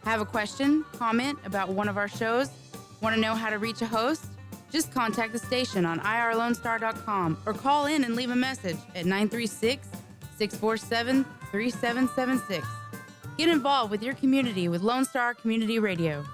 Have a question, comment about one of our shows? Want to know how to reach a host? Just contact the station on irlonestar.com or call in and leave a message at 936-647-3776. Get involved with your community with Lone Star Community Radio.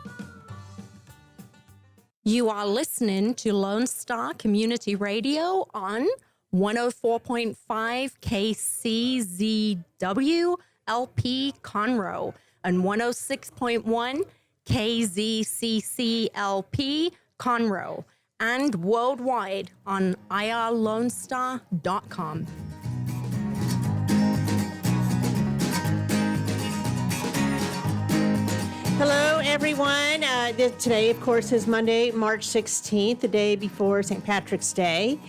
You are listening to Lone Star Community Radio on 104.5 KCZW LP Conroe and 106.1 KZCC LP Conroe, and worldwide on irlonestar.com. Hello, everyone. Today, of course, is Monday, March 16th, the day before St. Patrick's Day.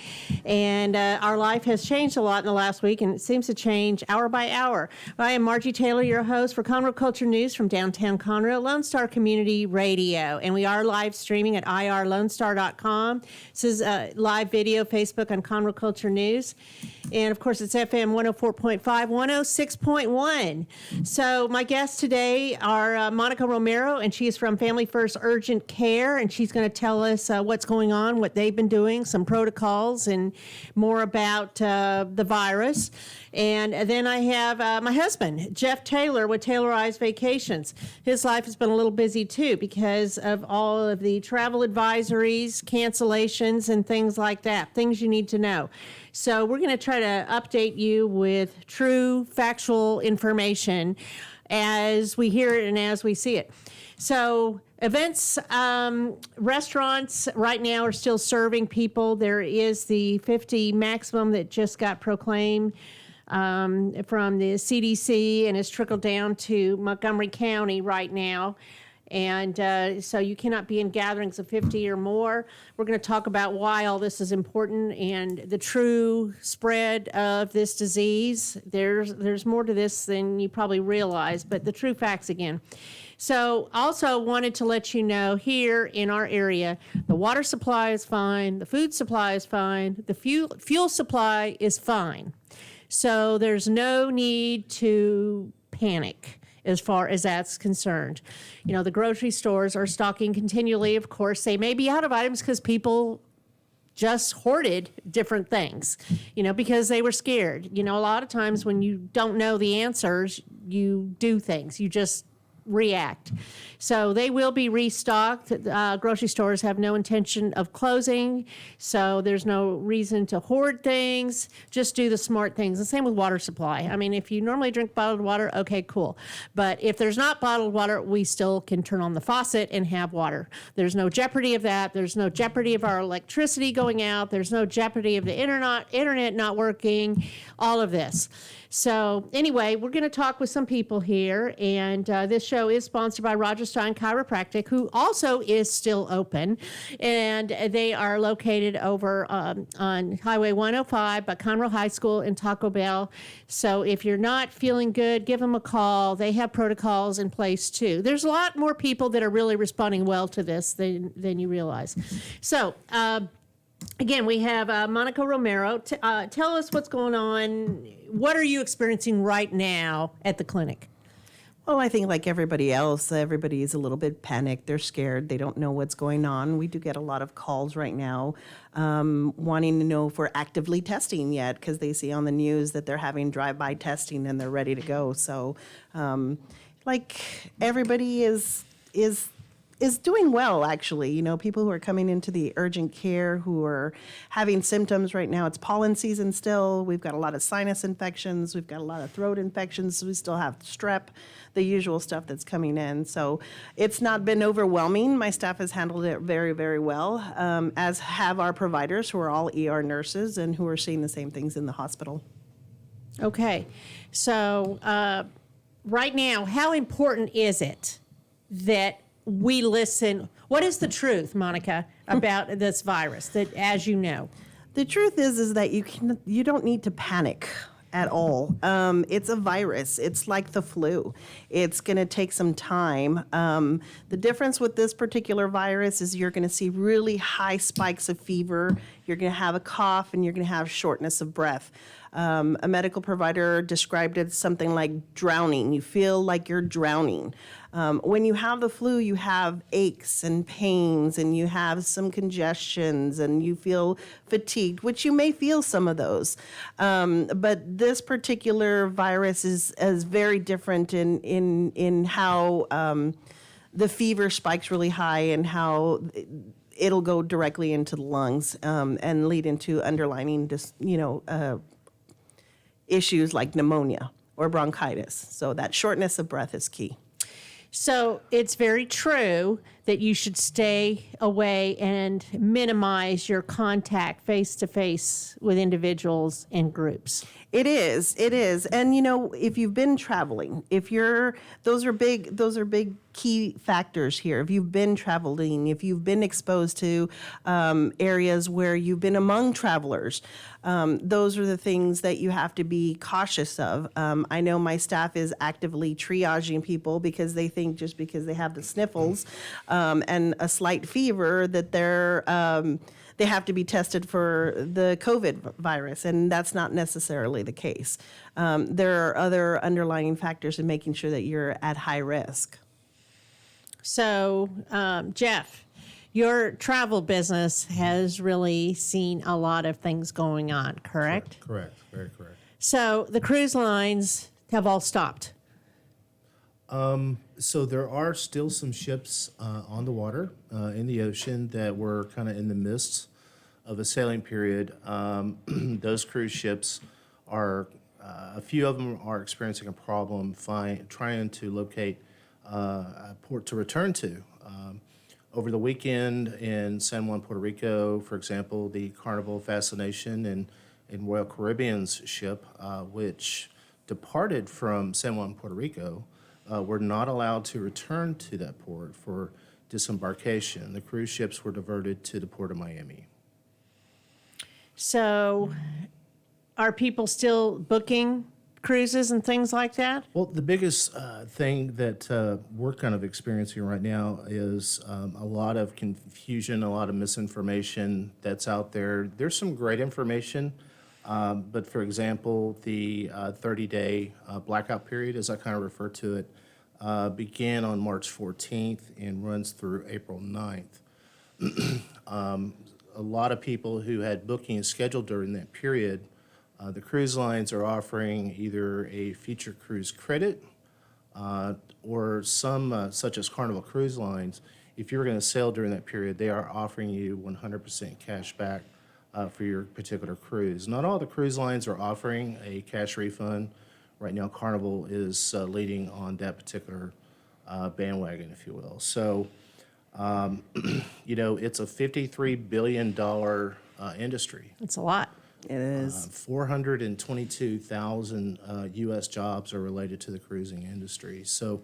And our life has changed a lot in the last week, and it seems to change hour by hour. I am Margie Taylor, your host for Conroe Culture News from downtown Conroe, Lone Star Community Radio. And we are live streaming at irlonestar.com. This is live video, Facebook on Conroe Culture News. And, of course, it's FM 104.5, 106.1. So my guests today are Monica Romero, and she is from Family First Urgent Care, and she's going to tell us what's going on, what they've been doing, some protocols, and more about the virus. And then I have my husband, Jeff Taylor, with Taylorized Vacations. His life has been a little busy, too, because of all of the travel advisories, cancellations, and things like that, things you need to know. So we're going to try to update you with true, factual information as we hear it and as we see it. So events, restaurants right now are still serving people. There is the 50 maximum that just got proclaimed from the CDC and has trickled down to Montgomery County right now. And so you cannot be in gatherings of 50 or more. We're going to talk about why all this is important and the true spread of this disease. There's more to this than you probably realize, but the true facts again. So also wanted to let you know here in our area, the water supply is fine, the food supply is fine, the fuel supply is fine. So there's no need to panic as far as that's concerned. You know, the grocery stores are stocking continually. Of course, they may be out of items because people just hoarded different things, you know, because they were scared. You know, a lot of times when you don't know the answers, you do things. You just react. So they will be restocked. Grocery stores have no intention of closing, so there's no reason to hoard things. Just do the smart things. The same with water supply. I mean, if you normally drink bottled water, okay, cool. But if there's not bottled water, we still can turn on the faucet and have water. There's no jeopardy of that. There's no jeopardy of our electricity going out. There's no jeopardy of the internet not working, all of this. So anyway, we're going to talk with some people here, and this show is sponsored by Roger Stein Chiropractic, who also is still open, and they are located over on Highway 105 by Conroe High School and Taco Bell. So if you're not feeling good, give them a call. They have protocols in place too. There's a lot more people that are really responding well to this than you realize. So again, we have Monica Romero. Tell us what's going on. What are you experiencing right now at the clinic? Well, I think like everybody else, everybody is a little bit panicked. They're scared. They don't know what's going on. We do get a lot of calls right now wanting to know if we're actively testing yet, because they see on the news that they're having drive-by testing and they're ready to go. So like everybody is doing well, actually. You know, people who are coming into the urgent care who are having symptoms right now. It's pollen season still. We've got a lot of sinus infections. We've got a lot of throat infections. We still have strep, the usual stuff that's coming in. So it's not been overwhelming. My staff has handled it very, very well, as have our providers, who are all ER nurses and who are seeing the same things in the hospital. Okay. So right now, how important is it that we listen? What is the truth, Monica, about this virus, that, as you know? The truth is that you don't need to panic at all. It's a virus. It's like the flu. It's going to take some time. The difference with this particular virus is you're going to see really high spikes of fever. you're going to have a cough, and you're going to have shortness of breath. A medical provider described it as something like drowning. You feel like you're drowning. When you have the flu, you have aches and pains, and you have some congestions, and you feel fatigued, which you may feel some of those. But this particular virus is very different in how the fever spikes really high, and how it'll go directly into the lungs and lead into underlying issues like pneumonia or bronchitis. So that shortness of breath is key. So it's very true that you should stay away and minimize your contact face to face with individuals and groups. It is. And if you've been traveling, those are big key factors here. If you've been traveling, if you've been exposed to areas where you've been among travelers, those are the things that you have to be cautious of. I know my staff is actively triaging people because they think just because they have the sniffles and a slight fever that they have to be tested for the COVID virus, and that's not necessarily the case. There are other underlying factors in making sure that you're at high risk. So, Jeff, your travel business has really seen a lot of things going on, correct? Correct. Very correct. So the cruise lines have all stopped. So there are still some ships on the water in the ocean that were kind of in the midst of a sailing period. Those cruise ships are, a few of them are experiencing a problem trying to locate a port to return to. Over the weekend in San Juan, Puerto Rico, for example, the Carnival Fascination and Royal Caribbean's ship, which departed from San Juan, Puerto Rico, were not allowed to return to that port for disembarkation. The cruise ships were diverted to the port of Miami. So are people still booking cruises and things like that? Well, the biggest thing that we're kind of experiencing right now is a lot of confusion, a lot of misinformation that's out there. There's some great information, but for example, the 30-day blackout period, as I kind of refer to it, began on March 14th and runs through April 9th. A lot of people who had bookings scheduled during that period, the cruise lines are offering either a future cruise credit or some, such as Carnival Cruise Lines, if you're going to sail during that period, they are offering you 100% cash back for your particular cruise. Not all the cruise lines are offering a cash refund. Right now, Carnival is leading on that particular bandwagon, if you will. So, it's a $53 billion industry. It's a lot. It is. 422,000 U.S. jobs are related to the cruising industry. So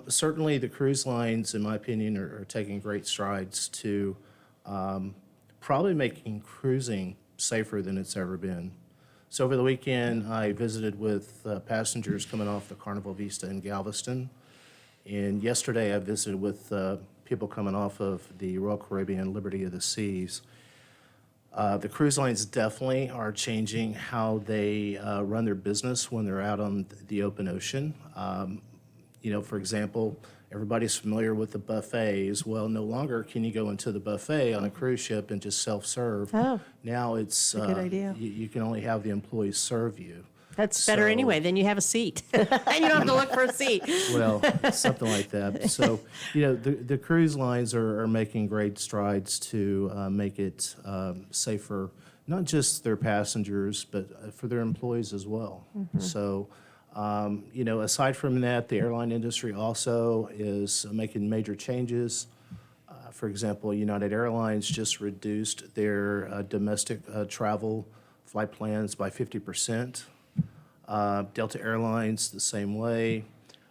certainly the cruise lines, in my opinion, are taking great strides to probably making cruising safer than it's ever been. So over the weekend, I visited with passengers coming off the Carnival Vista in Galveston. And yesterday, I visited with people coming off of the Royal Caribbean Liberty of the Seas. The cruise lines definitely are changing how they run their business when they're out on the open ocean. For example, everybody's familiar with the buffets. Well, no longer can you go into the buffet on a cruise ship and just self-serve. Oh. Now it's a good idea. You can only have the employees serve you. That's better So- anyway. Then you have a seat. And you don't have to look for a seat. Well, something like that. So, the cruise lines are making great strides to make it safer, not just their passengers, but for their employees as well. So, aside from that, the airline industry also is making major changes. For example, United Airlines just reduced their domestic travel flight plans by 50%. Delta Airlines, the same way.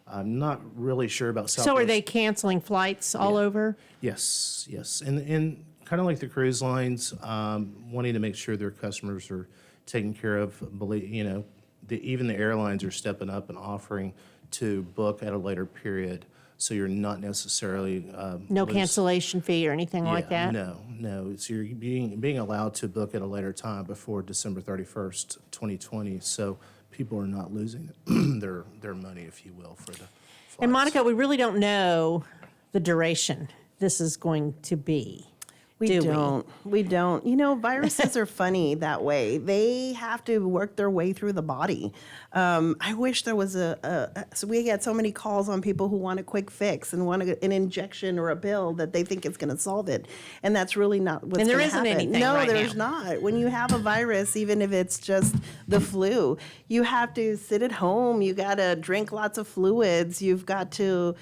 I'm not really sure about Southwest. So are they canceling flights all over? Yes. And kind of like the cruise lines, wanting to make sure their customers are taken care of. Even the airlines are stepping up and offering to book at a later period. so you're not necessarily No cancellation fee or anything like yeah, that? No. So you're being allowed to book at a later time before December 31st, 2020. So people are not losing their money, if you will, for the flights. And Monica, we really don't know the duration this is going to be. We don't. We don't. You know, viruses are funny that way. They have to work their way through the body. I wish there was so we get so many calls on people who want a quick fix and want an injection or a pill that they think it's going to solve it. And that's really not what's going to happen. And there isn't anything No, right there's now. not. When you have a virus, even if it's just the flu, you have to sit at home. You got to drink lots of fluids. You've got to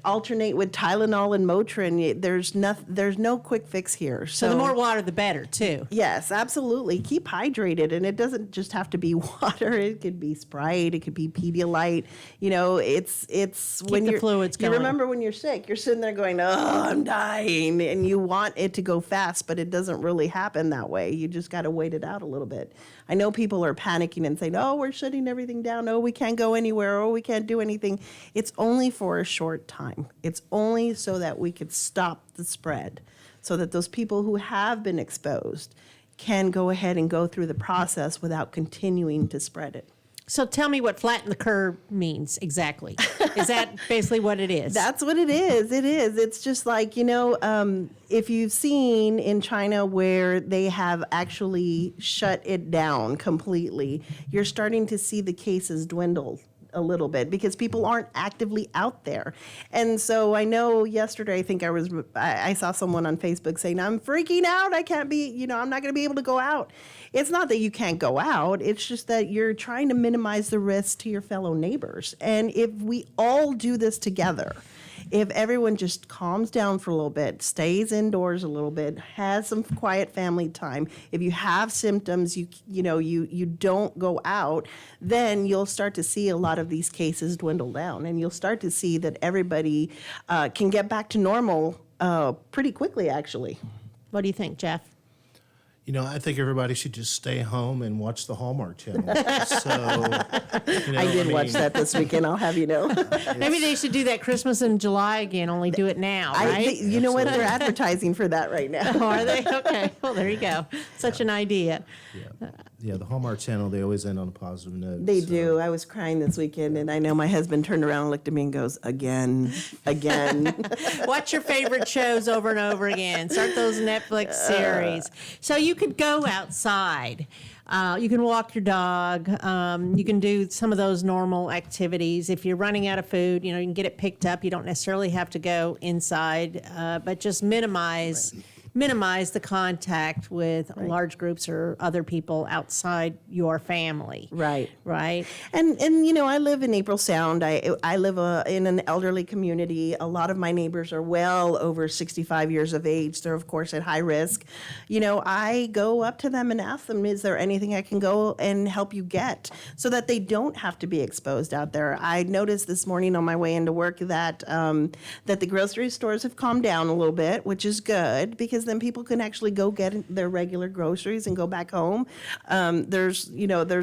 alternate with Tylenol and Motrin. There's no quick fix here. So the more water, the better, too. Yes, absolutely. Keep hydrated, and it doesn't just have to be water. It could be Sprite. It could be Pedialyte. You know, it's when the you're fluids You going. remember when you're sick, you're sitting there going, "Oh, I'm dying," and you want it to go fast, but it doesn't really happen that way. You just got to wait it out a little bit. I know people are panicking and saying, "Oh, we're shutting everything down. Oh, we can't go anywhere. Oh, we can't do anything." It's only for a short time. It's only so that we could stop the spread, so that those people who have been exposed can go ahead and go through the process without continuing to spread it. So tell me what flatten the curve means exactly. Is that basically what it is? That's what it is. It is. It's just like, you know, if you've seen in China where they have actually shut it down completely, you're starting to see the cases dwindle a little bit because people aren't actively out there. And so I know yesterday, I think I saw someone on Facebook saying, "I'm freaking out. I can't be, you know, I'm not going to be able to go out." It's not that you can't go out. It's just that you're trying to minimize the risk to your fellow neighbors. And if we all do this together, if everyone just calms down for a little bit, stays indoors a little bit, has some quiet family time, if you have symptoms, you don't go out, then you'll start to see a lot of these cases dwindle down, and you'll start to see that everybody can get back to normal pretty quickly, actually. What do you think, Jeff? You know, I think everybody should just stay home and watch the Hallmark Channel. So, I did watch that this weekend, I'll have you know. Maybe they should do that Christmas in July again, only do it now, right? You know what? They're advertising for that right now. Oh, are they? Okay. Well, there you go. Such an idea. Yeah, the Hallmark Channel, they always end on a positive note. They so. do. I was crying this weekend, and I know my husband turned around and looked at me and goes, "Again." Watch your favorite shows over and over again. Start those Netflix series. So you could go outside. You can walk your dog. You can do some of those normal activities. If you're running out of food, you can get it picked up. You don't necessarily have to go inside, but just minimize the contact with large groups or other people outside your family. Right. Right. And I live in April Sound. I live in an elderly community. A lot of my neighbors are well over 65 years of age. They're, of course, at high risk. I go up to them and ask them, is there anything I can go and help you get so that they don't have to be exposed out there? I noticed this morning on my way into work that the grocery stores have calmed down a little bit, which is good because then people can actually go get their regular groceries and go back home. There's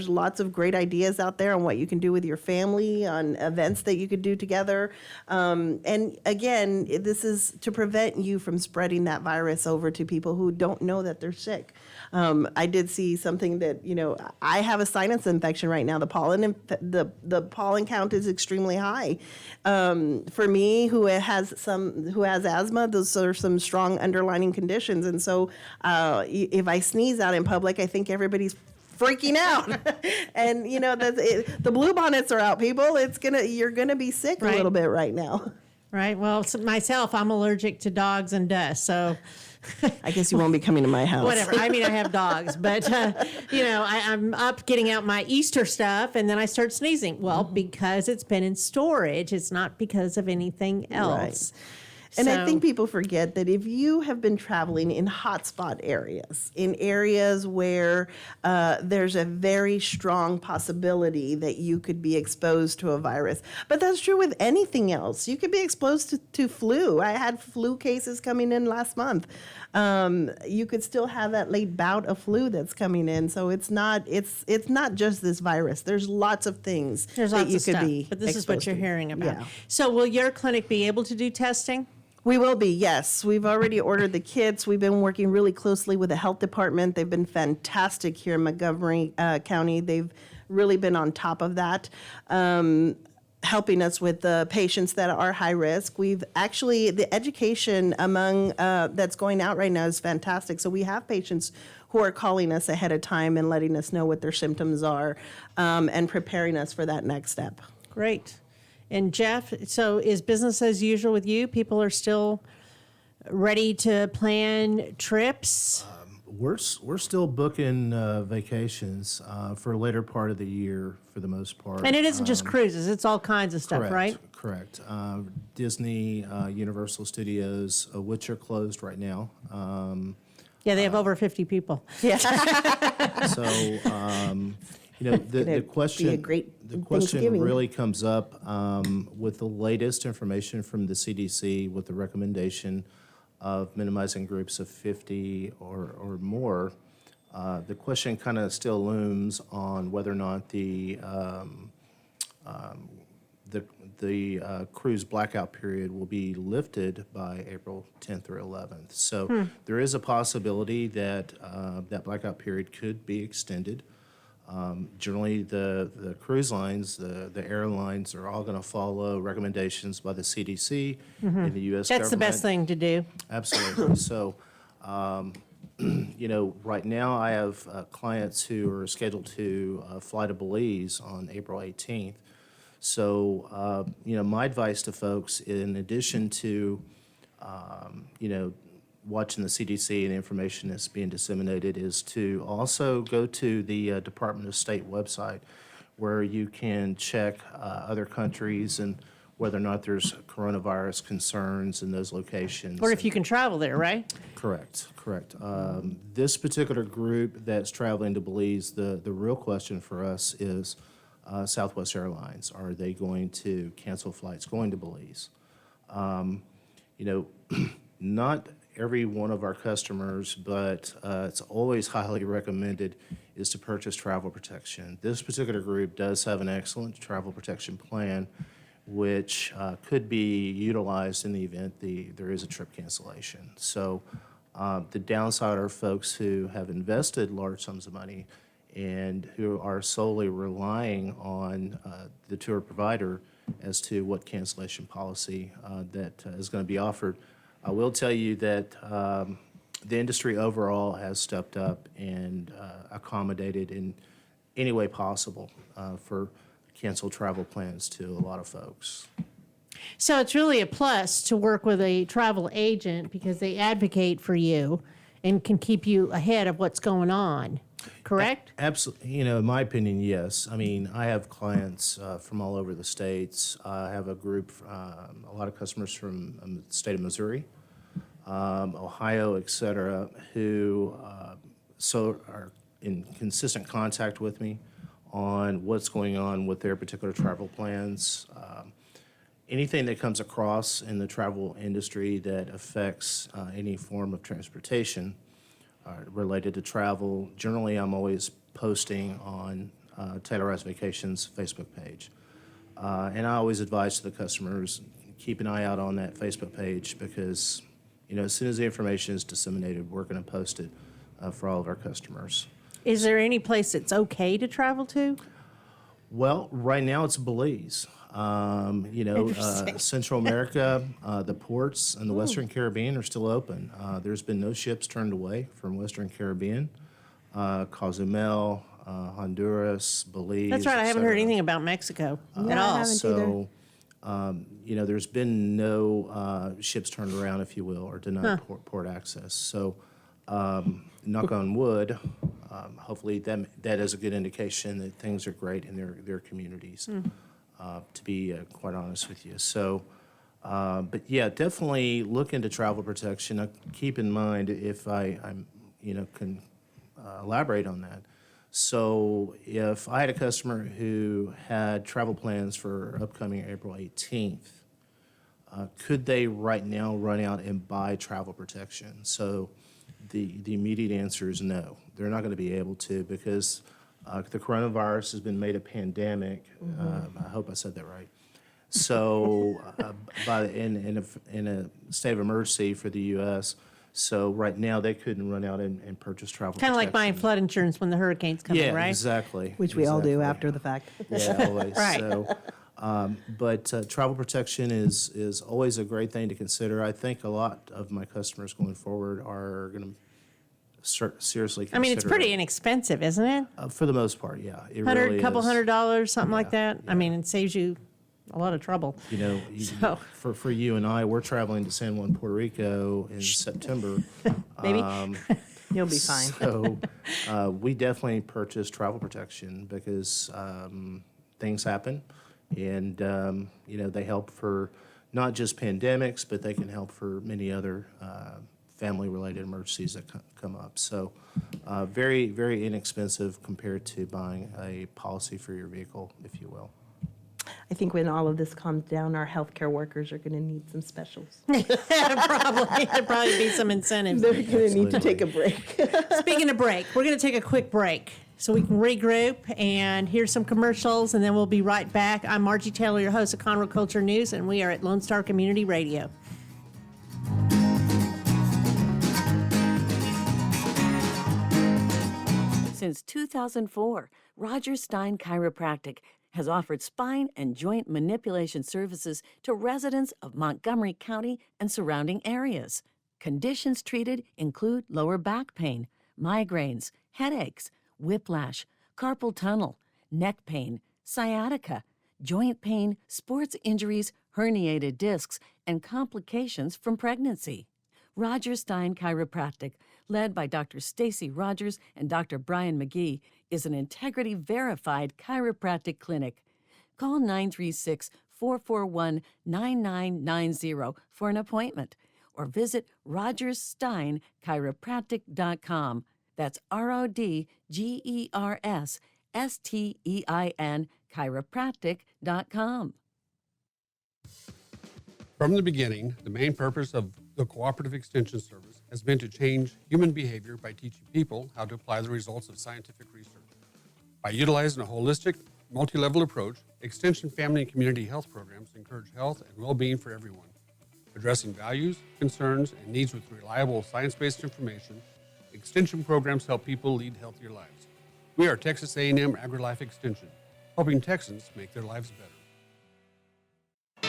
lots of great ideas out there on what you can do with your family, on events that you could do together. And again, this is to prevent you from spreading that virus over to people who don't know that they're sick. I did see something that, I have a sinus infection right now. The pollen count is extremely high. For me, who has asthma, those are some strong underlying conditions. And so if I sneeze out in public, I think everybody's freaking out. And, the bluebonnets are out, people. You're going to be sick a little bit right now. Right. Well, myself, I'm allergic to dogs and dust. So I guess you won't be coming to my house. whatever. I mean, I have dogs, but, I'm up getting out my Easter stuff and then I start sneezing. Well, because it's been in storage. It's not because of anything else. Right. And I So- think people forget that if you have been traveling in hotspot areas, in areas where there's a very strong possibility that you could be exposed to a virus, but that's true with anything else. You could be exposed to flu. I had flu cases coming in last month. You could still have that late bout of flu that's coming in. So it's not just this virus. There's lots of things There's that lots you of could stuff, be but this is what exposed you're to. hearing about. Yeah. So will your clinic be able to do testing? We will be, yes. We've already ordered the kits. We've been working really closely with the health department. They've been fantastic here in Montgomery County. They've really been on top of that, helping us with the patients that are high risk. We've actually, the education among that's going out right now is fantastic. So we have patients who are calling us ahead of time and letting us know what their symptoms are, and preparing us for that next step. Great. And Jeff, so is business as usual with you? People are still ready to plan trips? We're still booking vacations for a later part of the year for the most part. And it isn't just cruises, it's all kinds of stuff, Correct, right? correct. Disney, Universal Studios, which are closed right now. Yeah, they have over 50 people. So, the Be a question, great the question Thanksgiving. really comes up with the latest information from the CDC with the recommendation of minimizing groups of 50 or more. The question kind of still looms on whether or not the cruise blackout period will be lifted by April 10th or 11th. So there is a possibility that that blackout period could be extended. Generally, the cruise lines, the airlines are all going to follow recommendations by the CDC and the U.S. That's the government. best thing to do. Absolutely. So, right now I have clients who are scheduled to fly to Belize on April 18th. So, my advice to folks, in addition to, watching the CDC and information that's being disseminated, is to also go to the Department of State website, where you can check other countries and whether or not there's coronavirus concerns in those locations. Or if you can travel there, right? Correct. This particular group that's traveling to Belize, the real question for us is Southwest Airlines. Are they going to cancel flights going to Belize? Not every one of our customers, but it's always highly recommended, is to purchase travel protection. This particular group does have an excellent travel protection plan, which could be utilized in the event there is a trip cancellation. So the downside are folks who have invested large sums of money and who are solely relying on the tour provider as to what cancellation policy that is going to be offered. I will tell you that the industry overall has stepped up and accommodated in any way possible for canceled travel plans to a lot of folks. So it's really a plus to work with a travel agent because they advocate for you and can keep you ahead of what's going on, correct? Absolutely. In my opinion, yes. I mean, I have clients from all over the states. I have a group, a lot of customers from the state of Missouri, Ohio, et cetera, who are in consistent contact with me on what's going on with their particular travel plans. Anything that comes across in the travel industry that affects any form of transportation related to travel, generally I'm always posting on Taylorized Vacations Facebook page. And I always advise to the customers, keep an eye out on that Facebook page because, as soon as the information is disseminated, we're going to post it for all of our customers. Is there any place that's okay to travel to? Well, right now it's Belize. Central America, the ports and the Western Caribbean are still open. There's been no ships turned away from Western Caribbean, Cozumel, Honduras, Belize. That's right. I et haven't heard cetera. anything about Mexico at I all. haven't. So, there's been no ships turned around, if you will, or denied port access. So, knock on wood, hopefully that is a good indication that things are great in their communities, to be quite honest with you. So, But yeah, definitely look into travel protection. Keep in mind, if I'm can elaborate on that. So if I had a customer who had travel plans for upcoming April 18th, could they right now run out and buy travel protection? So the immediate answer is no. They're not going to be able to, because the coronavirus has been made a pandemic. I hope I said that right. So in a state of emergency for the U.S., so right now they couldn't run out and purchase travel Kind of like buying protection. flood insurance when the hurricane's coming, Yeah, right? exactly. Which we all do Exactly. after the fact. Yeah, always. Right. So, but travel protection is always a great thing to consider. I think a lot of my customers going forward are going to seriously consider I mean, it's pretty it. inexpensive, isn't it? For the most part, yeah. It Couple really is. $100, something like Yeah, that. I mean, it saves you a lot of trouble. You know, So- for you and I, we're traveling to San Juan, Puerto Rico in September. Maybe. You'll be fine. So we definitely purchase travel protection because things happen, and they help for not just pandemics, but they can help for many other family-related emergencies that come up. So very, very inexpensive compared to buying a policy for your vehicle, if you will. I think when all of this calms down, our healthcare workers are going to need some specials. Probably. There'd probably be some incentives. They're going to need to take a break. Speaking of break, we're going to take a quick break so we can regroup and hear some commercials, and then we'll be right back. I'm Margie Taylor, your host of Conroe Culture News, and we are at Lone Star Community Radio. Since 2004, Roger Stein Chiropractic has offered spine and joint manipulation services to residents of Montgomery County and surrounding areas. Conditions treated include lower back pain, migraines, headaches, whiplash, carpal tunnel, neck pain, sciatica, joint pain, sports injuries, herniated discs, and complications from pregnancy. Roger Stein Chiropractic, led by Dr. Stacy Rogers and Dr. Brian McGee, is an integrity-verified chiropractic clinic. Call 936-441-9990 for an appointment, or visit rogerssteinchiropractic.com. That's RODGERSSTEIN chiropractic.com. From the beginning, the main purpose of the Cooperative Extension Service has been to change human behavior by teaching people how to apply the results of scientific research. By utilizing a holistic, multi-level approach, Extension family and community health programs encourage health and well-being for everyone. Addressing values, concerns, and needs with reliable science-based information, Extension programs help people lead healthier lives. We are Texas A&M AgriLife Extension, helping Texans make their lives better.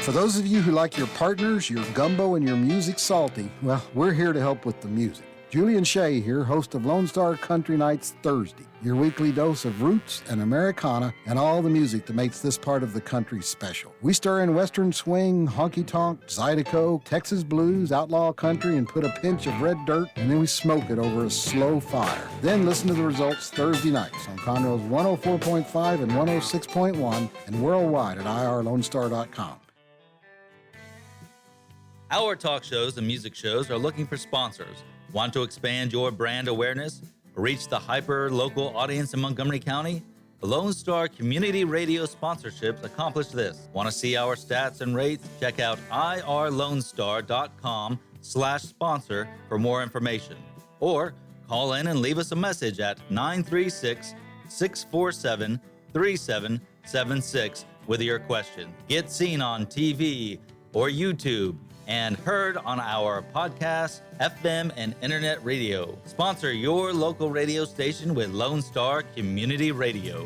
For those of you who like your partners, your gumbo, and your music salty, well, we're here to help with the music. Julian Shea here, host of Lone Star Country Nights Thursday, your weekly dose of roots and Americana and all the music that makes this part of the country special. We stir in Western swing, honky-tonk, Zydeco, Texas blues, outlaw country, and put a pinch of red dirt, and then we smoke it over a slow fire. Then listen to the results Thursday nights on Conroe's 104.5 and 106.1 and worldwide at irlonestar.com. Our talk shows and music shows are looking for sponsors. Want to expand your brand awareness? Reach the hyper-local audience in Montgomery County? The Lone Star Community Radio sponsorships accomplish this. Want to see our stats and rates? Check out irlonestar.com/sponsor for more information. Or call in and leave us a message at 936-647-3776 with your question. Get seen on TV or YouTube and heard on our podcast, FM, and internet radio. Sponsor your local radio station with Lone Star Community Radio.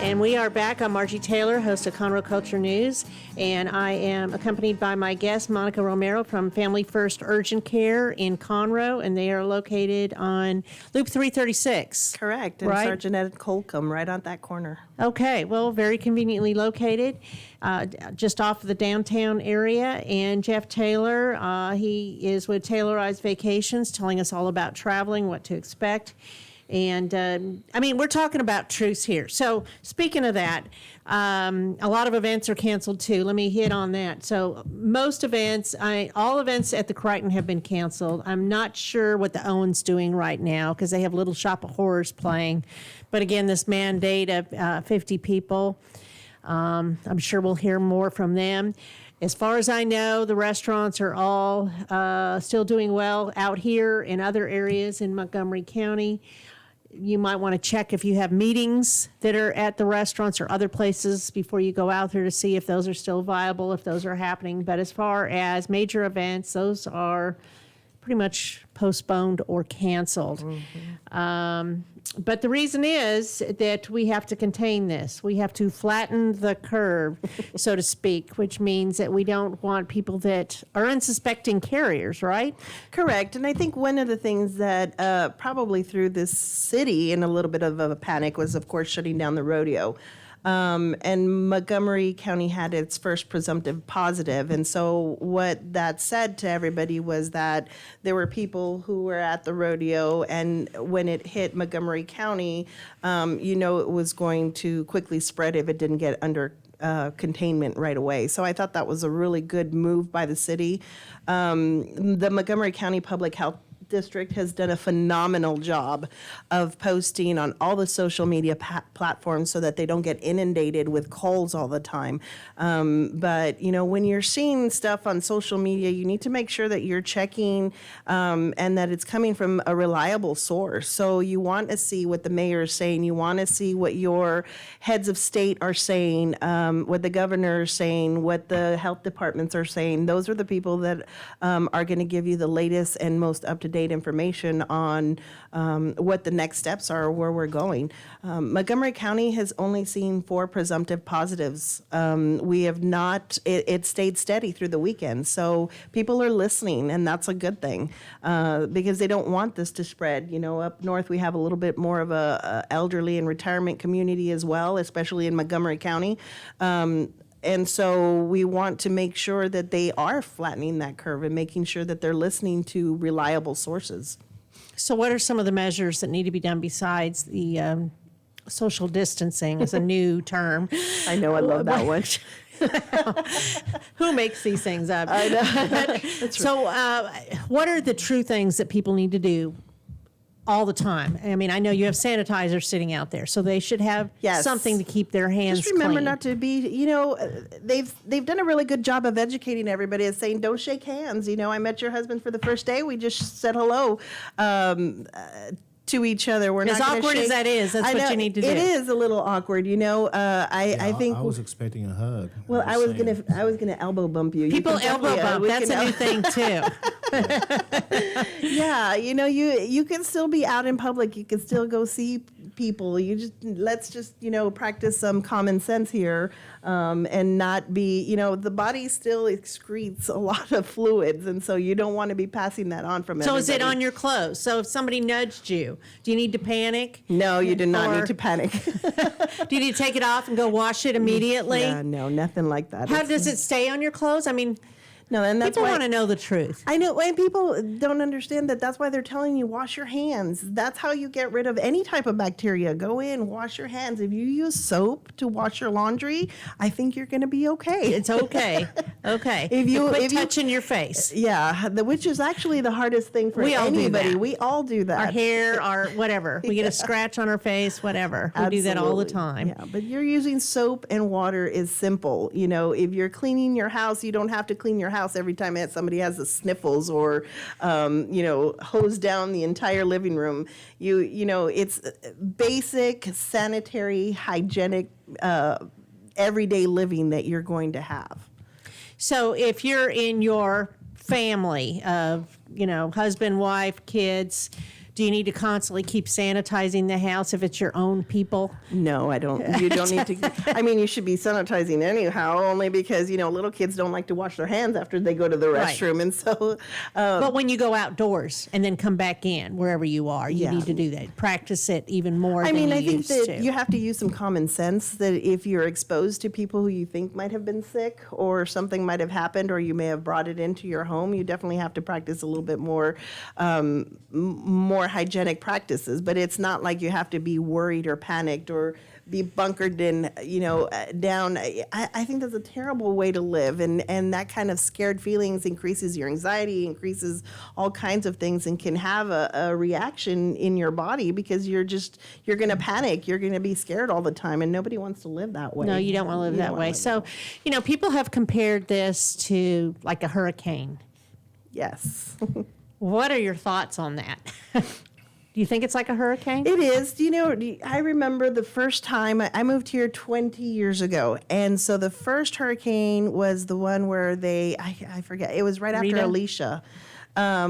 And we are back. I'm Margie Taylor, host of Conroe Culture News, and I am accompanied by my guest, Monica Romero from Family First Urgent Care in Conroe, and they are located on Loop 336. Correct. And Right? Sergeant Ed Colcom, right on that corner. Okay, well, very conveniently located, just off of the downtown area. And Jeff Taylor, he is with Taylorized Vacations, telling us all about traveling, what to expect. And we're talking about truce here. So speaking of that, a lot of events are canceled too. Let me hit on that. So most events, all events at the Crichton have been canceled. I'm not sure what the Owen's doing right now because they have Little Shop of Horrors playing. But again, this mandate of 50 people, I'm sure we'll hear more from them. As far as I know, the restaurants are all still doing well out here in other areas in Montgomery County. You might want to check if you have meetings that are at the restaurants or other places before you go out there to see if those are still viable, if those are happening. But as far as major events, those are pretty much postponed or canceled. But the reason is that we have to contain this. We have to flatten the curve, so to speak, which means that we don't want people that are unsuspecting carriers, right? Correct. And I think one of the things that probably threw this city in a little bit of a panic was, of course, shutting down the rodeo. And Montgomery County had its first presumptive positive. And so what that said to everybody was that there were people who were at the rodeo, and when it hit Montgomery County, it was going to quickly spread if it didn't get under containment right away. So I thought that was a really good move by the city. The Montgomery County Public Health District has done a phenomenal job of posting on all the social media platforms so that they don't get inundated with calls all the time. But when you're seeing stuff on social media, you need to make sure that you're checking and that it's coming from a reliable source. So you want to see what the mayor is saying. You want to see what your heads of state are saying, what the governor is saying, what the health departments are saying. Those are the people that are going to give you the latest and most up-to-date information on what the next steps are, where we're going. Montgomery County has only seen 4 presumptive positives. We have not, it stayed steady through the weekend. So people are listening, and that's a good thing because they don't want this to spread. Up north, we have a little bit more of a elderly and retirement community as well, especially in Montgomery County. And so we want to make sure that they are flattening that curve and making sure that they're listening to reliable sources. So what are some of the measures that need to be done besides the social distancing as a new term? I know, I love that one. Who makes these things up? I know. That's So what are the true things that people need to do all the time? I mean, I know you have sanitizers sitting out there, so they should have something to keep their hands Just remember clean. not to be, they've done a really good job of educating everybody and saying, don't shake hands. I met your husband for the first day. We just said hello to each other. We're As not gonna awkward as shake. that is, that's I what know, you need to do. It is a little awkward, I think. I was expecting a hug. Well, I'm I just was saying. gonna elbow bump you. People You can elbow definitely, bump. we That's can a new thing too. Yeah, you can still be out in public. You can still go see people. Let's just practice some common sense here, and not be the body still excretes a lot of fluids, and so you don't want to be passing that on from. So is it everybody. on your clothes? So if somebody nudged you, do you need to panic? No, you do not Or- need to panic. Do you need to take it off and go wash it immediately? Yeah, no, nothing like that. How It's- does it stay on your clothes? I mean, No, and that's people why want to know the truth. I know, and people don't understand that. That's why they're telling you wash your hands. That's how you get rid of any type of bacteria. Go in, wash your hands. If you use soap to wash your laundry, I think you're going to be okay. It's okay. Okay. If you- Quit if you- touching your face. Yeah, which is actually the hardest thing for We all do anybody. that. We all do that. Our hair, our whatever. We get a scratch on our face, whatever. We do that all the Absolutely. time. Yeah, but you're using soap and water is simple. If you're cleaning your house, you don't have to clean your house every time somebody has the sniffles or, hose down the entire living room. It's basic sanitary, hygienic, everyday living that you're going to have. So if you're in your family of, husband, wife, kids, Do you need to constantly keep sanitizing the house if it's your own people? No, I don't. You don't need to. I mean, you should be sanitizing anyhow, only because, little kids don't like to wash their hands after they go to the Right. restroom. And so, But when you go outdoors and then come back in, wherever you are, you Yeah. need to do that. Practice it even more I than mean, you I think used that to. you have to use some common sense that if you're exposed to people who you think might have been sick or something might have happened or you may have brought it into your home, you definitely have to practice a little bit more more hygienic practices. But it's not like you have to be worried or panicked or be bunkered in, down. I think that's a terrible way to live. And that kind of scared feelings increases your anxiety, increases all kinds of things, and can have a reaction in your body because you're going to panic. You're going to be scared all the time, and nobody wants to live that way. No, you don't want to live You that don't way. wanna live So, that way. people have compared this to like a hurricane. Yes. What are your thoughts on that? Do you think it's like a hurricane? It is. I remember the first time I moved here 20 years ago. And so the first hurricane was the one where I forget, it was right after Rita? Alicia,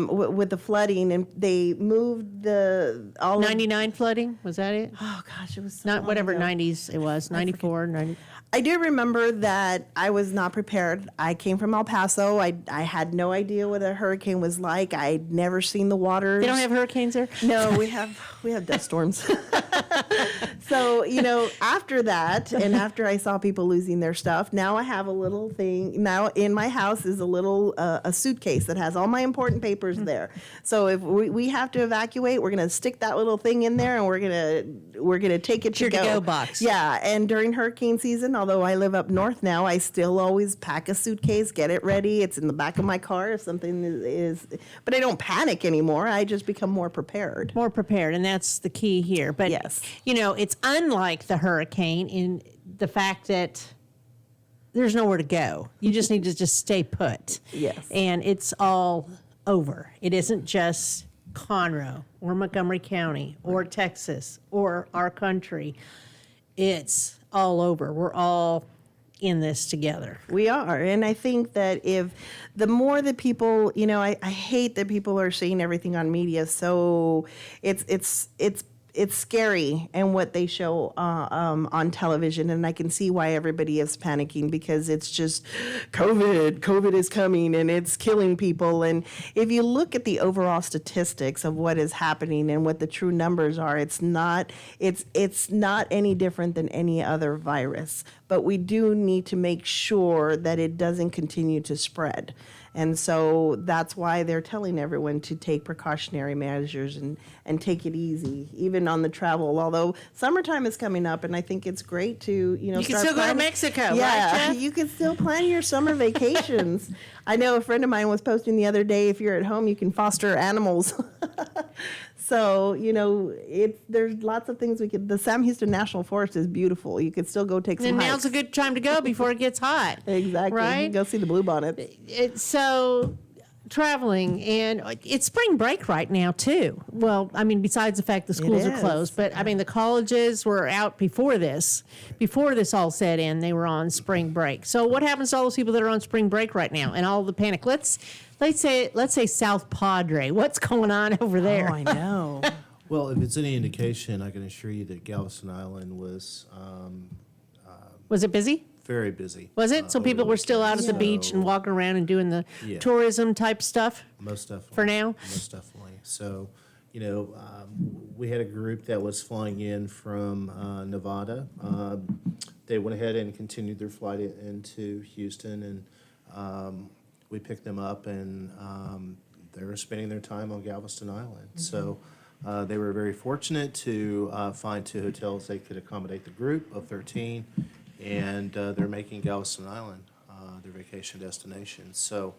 with the flooding. And they moved all of 99 flooding, was that it? Oh, gosh, it was so Not long whatever ago. 90s it was, 94, 90. I do remember that I was not prepared. I came from El Paso. I had no idea what a hurricane was like. I'd never seen the waters. They don't have hurricanes there? No, we have dust storms. So, after that, and after I saw people losing their stuff, now I have a little thing. Now in my house is a little a suitcase that has all my important papers there. So if we have to evacuate, we're gonna stick that little thing in there, and we're gonna take it Your to go. to-go box. Yeah, and during hurricane season, although I live up north now, I still always pack a suitcase, get it ready. It's in the back of my car if something is but I don't panic anymore. I just become more prepared. More prepared, and that's the key here. But, Yes. It's unlike the hurricane in the fact that there's nowhere to go. You just need to just stay put. Yes. And it's all over. It isn't just Conroe or Montgomery County or Texas or our country. It's all over. We're all in this together. We are. And I think that if the more that people, I hate that people are seeing everything on media. So it's scary and what they show on television. And I can see why everybody is panicking because it's just COVID is coming and it's killing people. And if you look at the overall statistics of what is happening and what the true numbers are, it's not any different than any other virus. But we do need to make sure that it doesn't continue to spread. And so that's why they're telling everyone to take precautionary measures and take it easy, even on the travel. Although summertime is coming up, and I think it's great to, You can start still go to planning- Mexico, right, Yeah, Jeff? you can still plan your summer vacations. I know a friend of mine was posting the other day, if you're at home, you can foster animals. So, there's lots of things the Sam Houston National Forest is beautiful. You could still go take some And hikes. now's a good time to go before it gets hot. Exactly. Right? Go see the bluebonnets. So traveling, and it's spring break right now too. Well, I mean, besides the fact the schools are is. closed, but I mean the colleges were out before this all set in. They were on spring break. So what happens to all those people that are on spring break right now and all the panic? Let's say South Padre. What's going on over there? Oh, I know. Well, if it's any indication, I can assure you that Galveston Island was Was it busy? very busy. Was it? So over people the were still out at the weekend. beach and So, walking around and doing the Yeah. tourism type stuff? Most definitely. For now? Most definitely. So, we had a group that was flying in from Nevada. They went ahead and continued their flight into Houston, and we picked them up, and they were spending their time on Galveston Island. So they were very fortunate to find two hotels they could accommodate the group of 13, and they're making Galveston Island their vacation destination. So,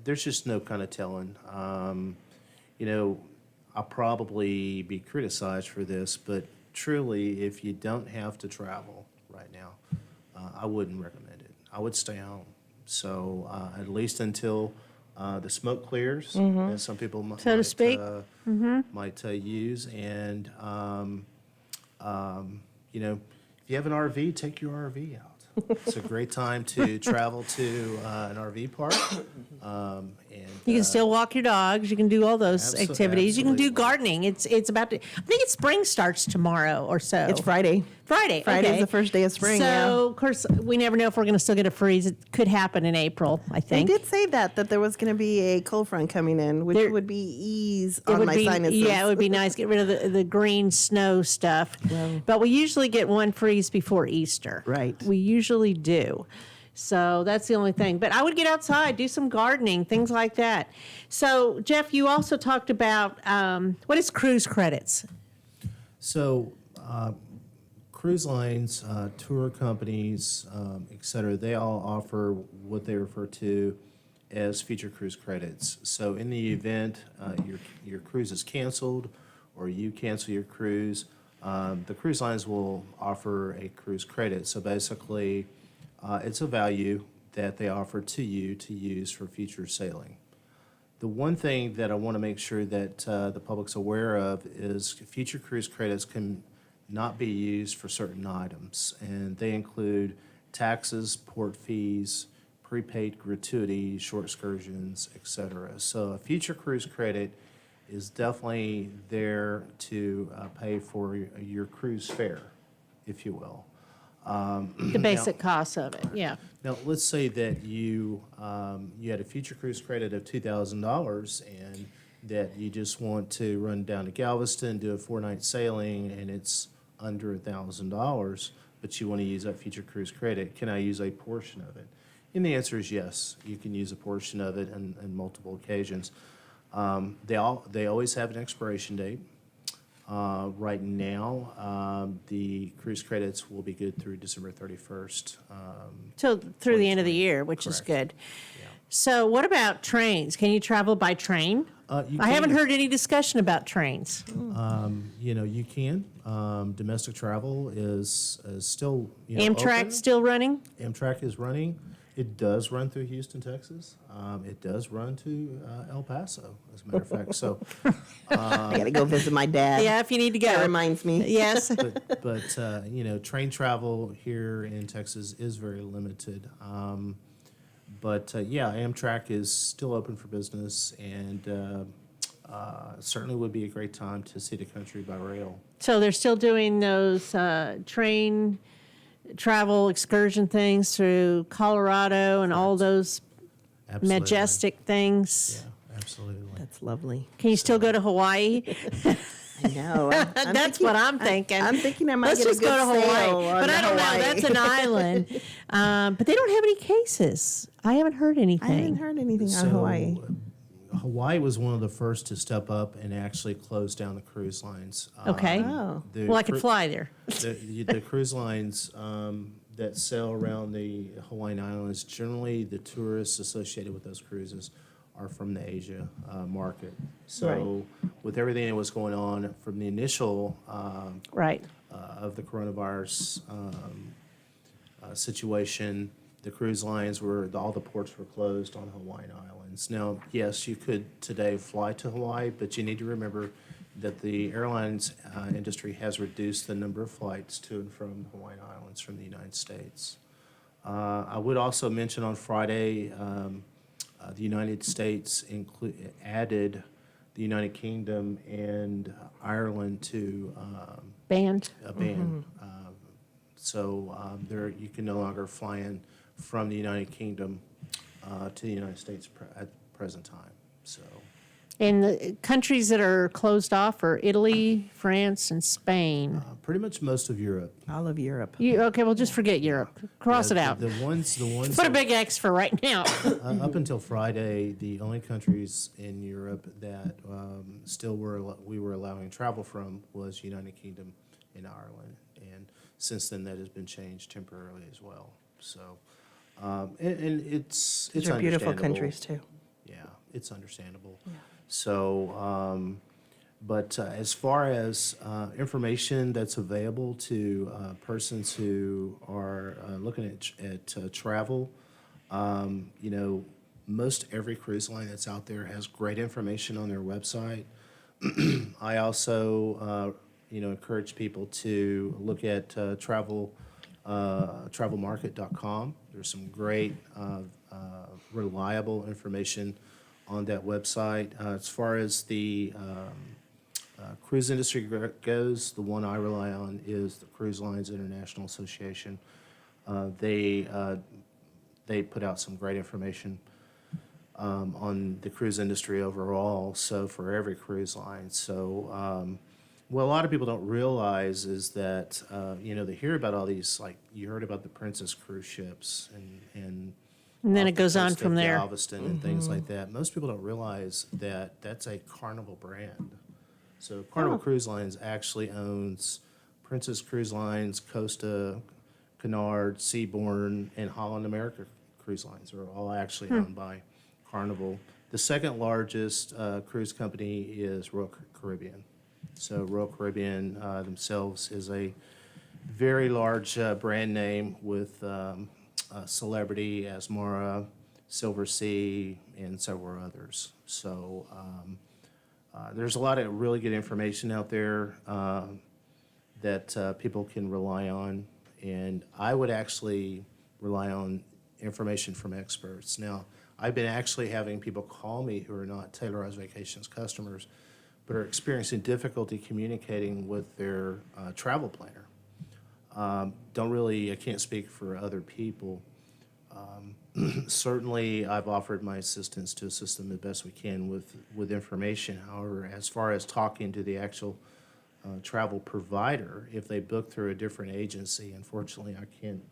there's just no kind of telling. I'll probably be criticized for this, but truly, if you don't have to travel right now, I wouldn't recommend it. I would stay home. So at least until the smoke clears, as some people So to speak. might use. And, if you have an RV, take your RV out. It's a great time to travel to an RV park And You can still walk your dogs. You can do all those activities. You can do absolutely. gardening. It's about to. I think it's spring starts tomorrow or so. It's Friday. Friday's Friday's the first day of spring, So yeah. of course we never know if we're going to still get a freeze. It could happen in April. I They think. did say that there was going to be a cold front coming in, which There- would be ease It on would my be, sinuses. yeah, it would be nice. Get rid of the green snow stuff. But we usually get one freeze before Easter. Right. We usually do. So that's the only thing. But I would get outside, do some gardening, things like that. So, Jeff, you also talked about what is cruise credits? So, cruise lines, tour companies, et cetera, they all offer what they refer to as feature cruise credits. So, in the event your cruise is canceled or you cancel your cruise, the cruise lines will offer a cruise credit. So, basically, it's a value that they offer to you to use for future sailing. The one thing that I want to make sure that the public's aware of is future cruise credits can not be used for certain items, and they include taxes, port fees, prepaid gratuity, short excursions, etc. So a future cruise credit is definitely there to pay for your cruise fare, if you will. The basic cost of it, yeah. Now, let's say that you had a future cruise credit of $2,000 and that you just want to run down to Galveston, do a 4-night sailing, and it's under $1,000, but you want to use that future cruise credit. Can I use a portion of it? And the answer is yes. You can use a portion of it on multiple occasions. They always have an expiration date. Right now, the cruise credits will be good through December 31st. Till through the end of the year, which is good. So what about trains? Can you travel by train? You I haven't can. heard any discussion about trains. You can. Domestic travel is still Amtrak open. still running? Amtrak is running. It does run through Houston, Texas. It does run to El Paso, as a matter of fact. So, I got to go visit my dad. Yeah, if you need to go. That reminds me. Yes. but train travel here in Texas is very limited. Amtrak is still open for business, and certainly would be a great time to see the country by rail. So they're still doing those train travel excursion things through Colorado and all those Absolutely. majestic things. Yeah, absolutely. That's lovely. Can you still go to Hawaii? I know. That's what I'm thinking. I'm thinking I might Let's get just a good go to sail Hawaii. on But I don't Hawaii. know. That's an island. But they don't have any cases. I haven't heard anything. I haven't heard anything on Hawaii. Hawaii was one of the first to step up and actually close down the cruise lines. Okay. Oh. Well, I could fly there. The cruise lines that sail around the Hawaiian Islands, generally the tourists associated with those cruises are from the Asia market. So with everything that was going on from the initial Right. of the coronavirus situation, the cruise lines all the ports were closed on Hawaiian Islands. Now, yes, you could today fly to Hawaii, but you need to remember that the airlines industry has reduced the number of flights to and from Hawaiian Islands from the United States. I would also mention on Friday, the United States added the United Kingdom and Ireland to Band. a ban. There you can no longer fly in from the United Kingdom to the United States at present time. So And the countries that are closed off are Italy, France, and Spain. pretty much most of Europe. All of Europe. Okay, well, just forget Europe. Cross it out. The ones Put a that- big X for right now. up until Friday, the only countries in Europe that we were allowing travel from was United Kingdom and Ireland, and since then that has been changed temporarily as well. So, and it's These are beautiful understandable. countries, too. Yeah, it's understandable. So, but as far as information that's available to persons who are looking at travel, most every cruise line that's out there has great information on their website. I also, encourage people to look at travelmarket.com. There's some great, reliable information on that website. As far as the cruise industry goes, the one I rely on is the Cruise Lines International Association. They put out some great information on the cruise industry overall, so for every cruise line. So what a lot of people don't realize is that, they hear about all these, like you heard about the Princess cruise ships and then off it the goes on coast from of there. Galveston and things like that. Most people don't realize that that's a Carnival brand. So Carnival Cruise Lines actually owns Princess Cruise Lines, Costa, Cunard, Seabourn, and Holland America Cruise Lines are all actually owned by Carnival. The second largest cruise company is Royal Caribbean. So Royal Caribbean themselves is a very large brand name with Celebrity, Asmara, Silver Sea, and several others. So there's a lot of really good information out there that people can rely on, and I would actually rely on information from experts. Now, I've been actually having people call me who are not Taylorized Vacations customers, but are experiencing difficulty communicating with their travel planner. I can't speak for other people. Certainly, I've offered my assistance to assist them the best we can with information. However, as far as talking to the actual travel provider, if they book through a different agency, unfortunately, I can't.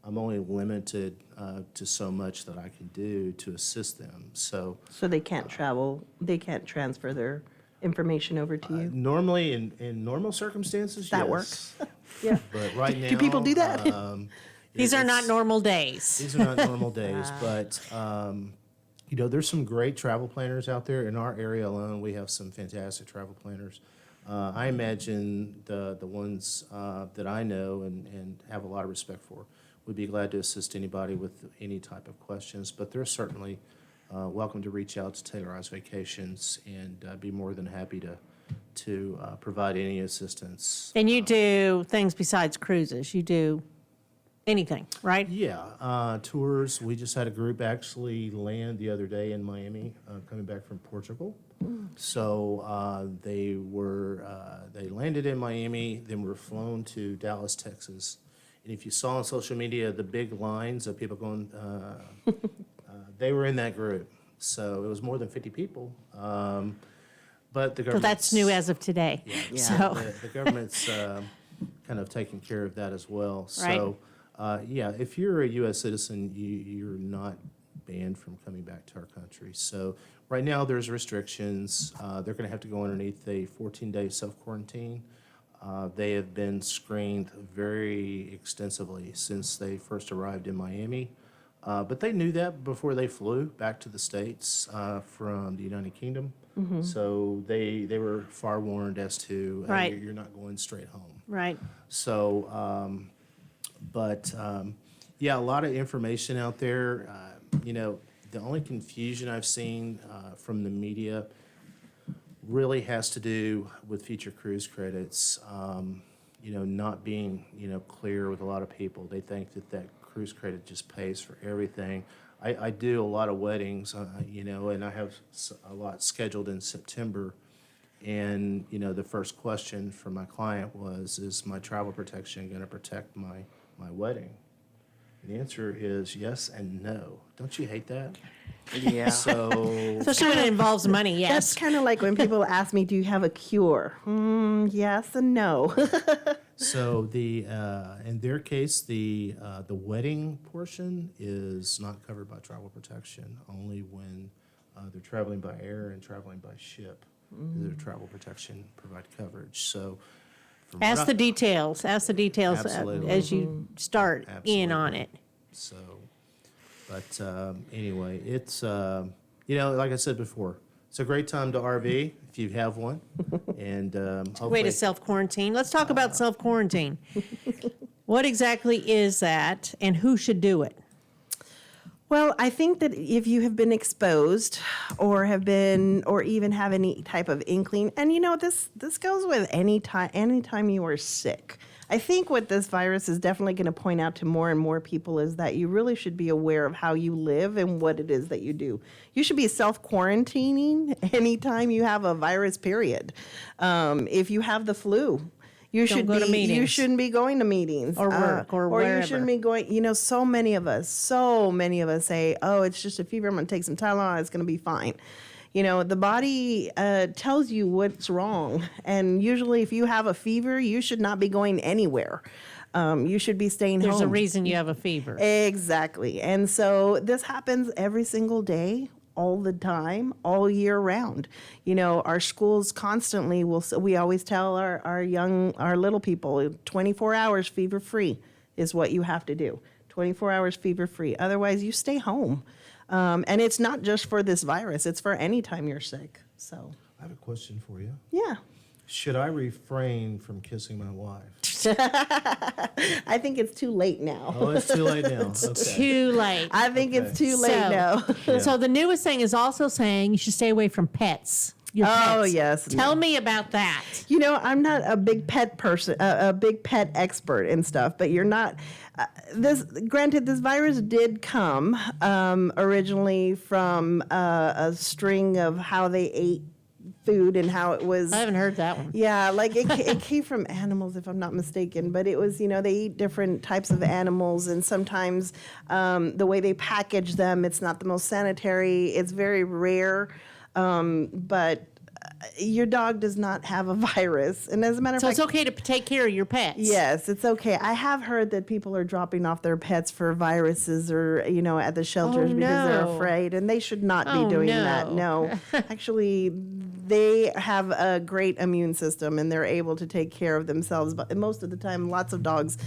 I'm only limited to so much that I can do to assist them. So they can't travel, they can't transfer their information over to you? normally, in normal circumstances, That yes. works. Yeah. But right now, Do people do that? These are not it's- normal days. These are not normal days, but there's some great travel planners out there. In our area alone, we have some fantastic travel planners. I imagine the ones that I know and have a lot of respect for would be glad to assist anybody with any type of questions, but they're certainly welcome to reach out to Taylorized Vacations, and be more than happy to provide any assistance. And you do things besides cruises. You do anything, right? Yeah, tours. We just had a group actually land the other day in Miami, coming back from Portugal. So they landed in Miami, then were flown to Dallas, Texas. And if you saw on social media the big lines of people going, they were in that group. So it was more than 50 people. But the So government. that's new as of today. So, The government's kind of taking care of that as well. Right. So, if you're a U.S. citizen, you're not banned from coming back to our country. So right now there's restrictions. They're going to have to go underneath a 14-day self-quarantine. They have been screened very extensively since they first arrived in Miami. But they knew that before they flew back to the States from the United Kingdom. So they were far warned as to Right. you're not going straight home. right. So, a lot of information out there. The only confusion I've seen from the media really has to do with future cruise credits. Not being clear with a lot of people. They think that cruise credit just pays for everything. I do a lot of weddings, and I have a lot scheduled in September. And, the first question from my client was, is my travel protection going to protect my wedding? And the answer is yes and no. Don't you hate that? Yeah. So, Especially when it involves money, That's yes. kind of like when people ask me, do you have a cure? Yes and no. so in their case, the wedding portion is not covered by travel protection, only when they're traveling by air and traveling by ship. Their travel protection provide coverage. So, from what Ask the details. Ask the details Absolutely. as you start in on Absolutely. it. So, but anyway, it's like I said before, it's a great time to RV if you have one, and Way hopefully, to self-quarantine. Let's talk about self-quarantine. What exactly is that, and who should do it? Well, I think that if you have been exposed or even have any type of inkling, and this goes with anytime you are sick. I think what this virus is definitely going to point out to more and more people is that you really should be aware of how you live and what it is that you do. You should be self-quarantining anytime you have a virus, period. If you have the flu, you Don't go to meetings. You shouldn't be going to meetings Or work, or you wherever. shouldn't be going. You know, so many of us say, "Oh, it's just a fever. I'm going to take some Tylenol. It's going to be fine." You know, the body tells you what's wrong, and usually, if you have a fever, you should not be going anywhere. You should be staying home. There's a reason you have a fever. Exactly. And so this happens every single day, all the time, all year round. You know, our schools constantly we always tell our little people 24 hours fever free is what you have to do. 24 hours fever free. Otherwise, you stay home. And it's not just for this virus, it's for any time you're sick. So, I have a question for you. yeah. Should I refrain from kissing my wife? I think it's too late now. Oh, it's too late now. Okay. Too late. I think it's too late now. So the newest thing is also saying you should stay away from pets. Your Oh, pets. yes. Tell me about that. You know, I'm not a big pet person, a big pet expert and stuff, but you're not. Granted, this virus did come originally from a string of how they ate food and how it was. I haven't heard that one. Yeah, like it came from animals, if I'm not mistaken. But it was, you know, they eat different types of animals, and sometimes the way they package them, it's not the most sanitary. It's very rare, but your dog does not have a virus. And as a matter of So fact, it's okay to take care of your pets. yes, it's okay. I have heard that people are dropping off their pets for viruses or, you know, at the shelters because they're no. afraid, and they should not Oh, be doing no. that. No. Actually, they have a great immune system and they're able to take care of themselves. But most of the time, lots of dogs,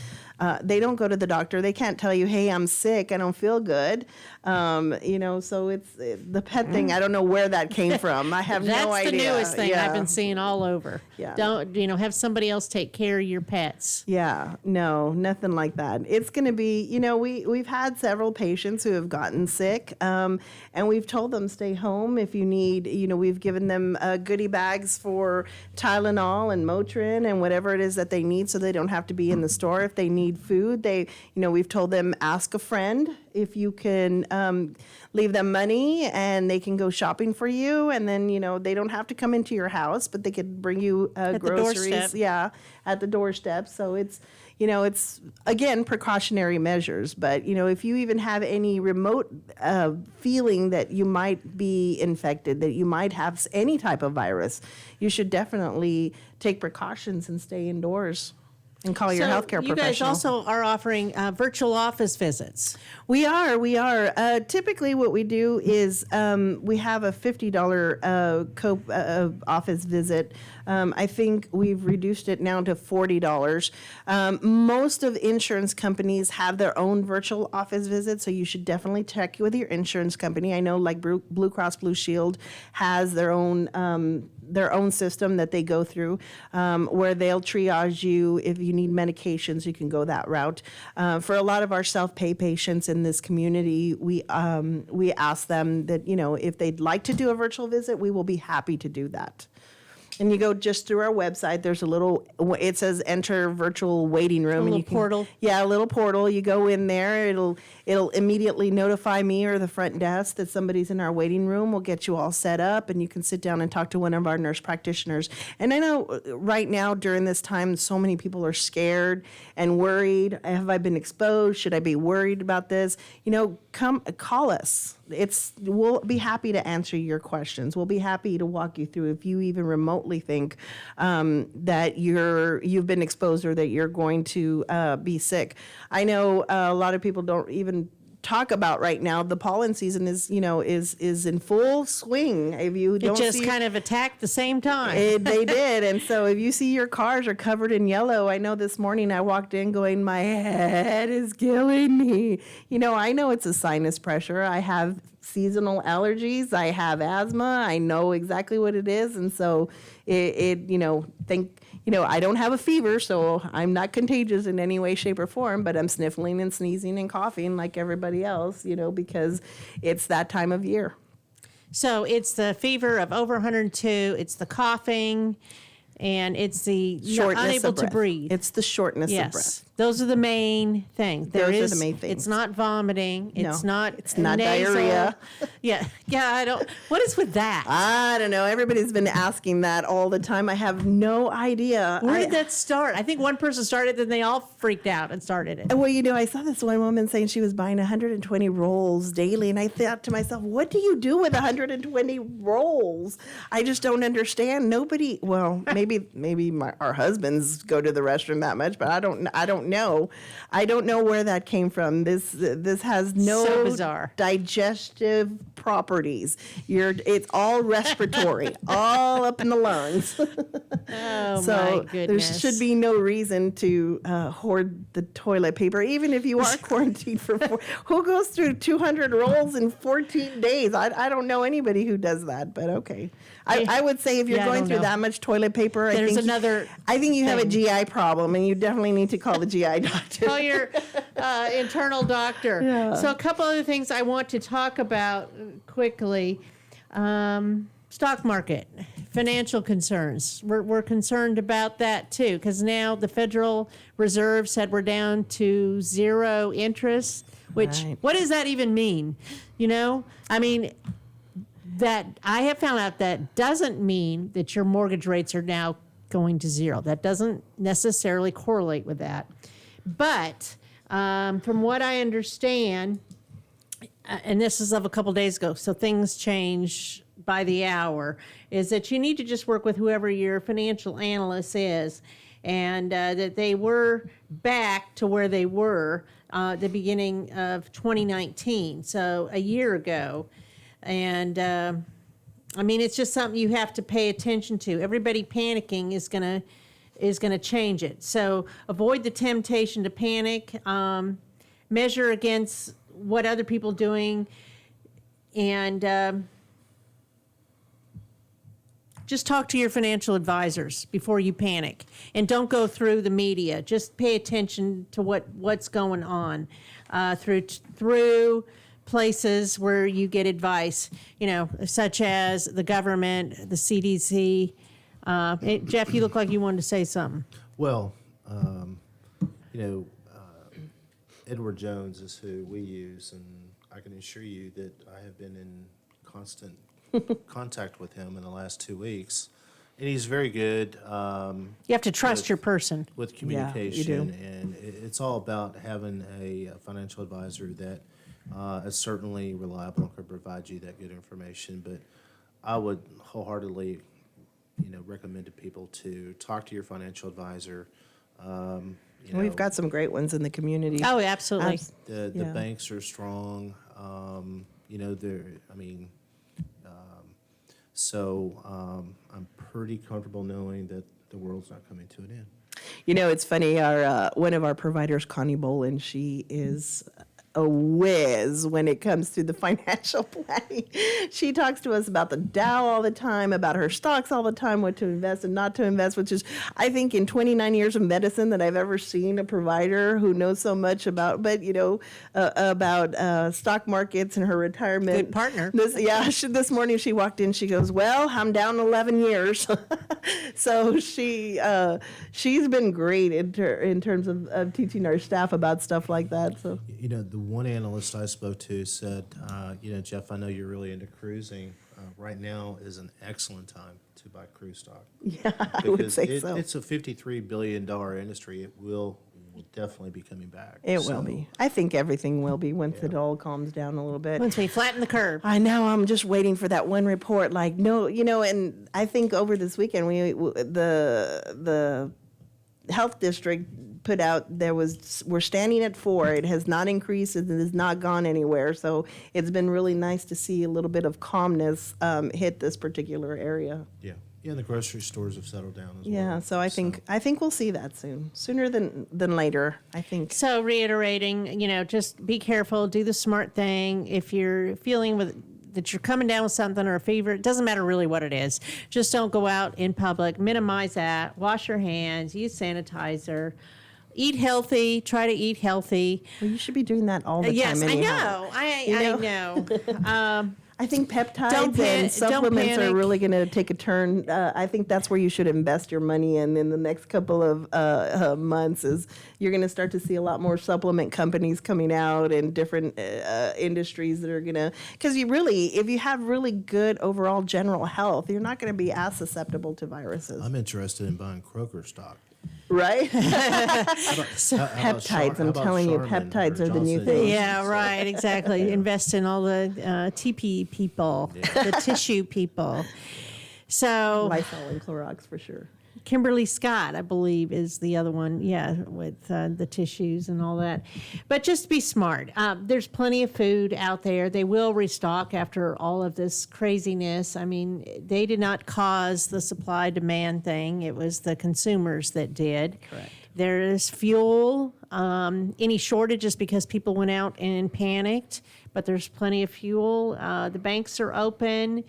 they don't go to the doctor. They can't tell you, hey, I'm sick. I don't feel good. You know, so it's the pet thing. I don't know where that came from. I have That's no idea. the newest thing Yeah. I've been seeing all over. Yeah. Don't, have somebody else take care of your pets. Yeah, no, nothing like that. It's going to be, you know, we've had several patients who have gotten sick, and we've told them stay home if you need, you know, we've given them goodie bags for Tylenol and Motrin and whatever it is that they need so they don't have to be in the store. If they need food, we've told them ask a friend if you can leave them money and they can go shopping for you, and then, you know, they don't have to come into your house, but they could bring you the groceries. doorstep. Yeah, at the doorstep. So it's, you know, it's again precautionary measures. But, you know, if you even have any remote feeling that you might be infected, that you might have any type of virus, you should definitely take precautions and stay indoors and call your healthcare You guys professional. also are offering virtual office visits. We are. Typically, what we do is we have a $50 office visit. I think we've reduced it now to $40. Most of insurance companies have their own virtual office visits, so you should definitely check with your insurance company. I know, like Blue Cross Blue Shield has their own system that they go through, where they'll triage you. If you need medications, you can go that route. For a lot of our self-pay patients in this community, we ask them that, you know, if they'd like to do a virtual visit, we will be happy to do that. And you go just through our website. There's a little, it says enter virtual waiting room. little and you can, portal? Yeah, a little portal. You go in there. It'll immediately notify me or the front desk that somebody's in our waiting room. We'll get you all set up, and you can sit down and talk to one of our nurse practitioners. And I know right now during this time, so many people are scared and worried. Have I been exposed? Should I be worried about this? You know, come call us. We'll be happy to answer your questions. We'll be happy to walk you through if you even remotely think that you've been exposed or that you're going to be sick. I know a lot of people don't even talk about right now. The pollen season is in full swing. If you don't It just see, kind of attacked the same time. they did. And so if you see your cars are covered in yellow, I know this morning I walked in going, my head is killing me. You know, I know it's a sinus pressure. I have seasonal allergies. I have asthma. I know exactly what it is. And so I don't have a fever, so I'm not contagious in any way, shape, or form, but I'm sniffling and sneezing and coughing like everybody else, you know, because it's that time of year. So it's the fever of over 102. It's the coughing. and it's the Shortness unable of to breath. breathe. It's the shortness of breath. Yes, those are the main things. Those are the main things. It's not vomiting. It's not. it's not nasal. diarrhea. Yeah. I don't. What is with that? I don't know. Everybody's been asking that all the time. I have no idea. Where did that start? I think one person started, then they all freaked out and started it. Well, I saw this one woman saying she was buying 120 rolls daily, and I thought to myself, what do you do with 120 rolls? I just don't understand. Nobody. Well, maybe our husbands go to the restroom that much, but I don't know. I don't know where that came from. This has no So bizarre. digestive properties. It's all respiratory, all up in the lungs. Oh, So my there goodness. should be no reason to hoard the toilet paper, even if you are quarantined for who goes through 200 rolls in 14 days? I don't know anybody who does that, but okay. I would say if you're Yeah, I going don't through know. that much toilet paper, There's I think another I think you have a thing. GI problem, and you definitely need to call the GI doctor. Call your internal doctor. So a couple other things I want to talk about quickly. Stock market, financial concerns. We're concerned about that too, because now the Federal Reserve said we're down to zero interest, which, Right. what does that even mean? I mean, that I have found out that doesn't mean that your mortgage rates are now going to zero. That doesn't necessarily correlate with that. But from what I understand, and this is of a couple days ago, so things change by the hour, is that you need to just work with whoever your financial analyst is, and that they were back to where they were at the beginning of 2019, so a year ago. And I mean, it's just something you have to pay attention to. Everybody panicking is gonna change it. So avoid the temptation to panic. Measure against what other people are doing, and just talk to your financial advisors before you panic, and don't go through the media. Just pay attention to what's going on through places where you get advice, such as the government, the CDC. Jeff, you look like you wanted to say something. Well, Edward Jones is who we use, and I can assure you that I have been in constant contact with him in the last 2 weeks, and he's very good. You have to trust your person. With Yeah, you communication, do. and it's all about having a financial advisor that is certainly reliable and can provide you that good information. But I would wholeheartedly, recommend to people to talk to your financial advisor. We've got some great ones in the community. Oh, absolutely. The Yeah. banks are strong. I'm pretty comfortable knowing that the world's not coming to an end. It's funny. Our one of our providers, Connie Bolin, she is a whiz when it comes to the financial planning. She talks to us about the Dow all the time, about her stocks all the time, what to invest and not to invest, which is, I think, in 29 years of medicine that I've ever seen a provider who knows so much about stock markets and her retirement. Good partner. This morning she walked in, she goes, well, I'm down 11 years. So she's been great in terms of teaching our staff about stuff like that. So The one analyst I spoke to said, Jeff, I know you're really into cruising. Right now is an excellent time to buy cruise stock. yeah, I would say so. It's a $53 billion industry. It will definitely be coming back. It So, will be. I think everything will be once it all calms down a little bit. Once we flatten the curve. I know. I'm just waiting for that one report. Like, no, and I think over this weekend the health district put out we're standing at 4. It has not increased. It has not gone anywhere. So it's been really nice to see a little bit of calmness hit this particular area. Yeah. Yeah, the grocery stores have settled down as well. Yeah. So I think we'll see that sooner than later. I think. So reiterating, just be careful, do the smart thing. If you're feeling that you're coming down with something or a fever, it doesn't matter really what it is. Just don't go out in public. Minimize that. Wash your hands. Use sanitizer. Eat healthy. Try to eat healthy. Well, you should be doing that all the Yes, time. I anyhow. know. I know. I think peptides Don't and supplements are panic. really going to take a turn. I think that's where you should invest your money in the next couple of months. Is you're going to start to see a lot more supplement companies coming out and different industries that are going to, because if you have really good overall general health, you're not going to be as susceptible to viruses. I'm interested in buying Kroger stock. Right? Peptides, I'm telling you, peptides are the new thing. Yeah, right, exactly. Invest in all the TP people, the tissue people. So Lysol and Clorox for sure. Kimberly Scott, I believe, is the other one. Yeah, with the tissues and all that. But just be smart. There's plenty of food out there. They will restock after all of this craziness. I mean, they did not cause the supply-demand thing. It was the consumers that did. Correct. There is fuel. Any shortages because people went out and panicked, but there's plenty of fuel. The banks are open.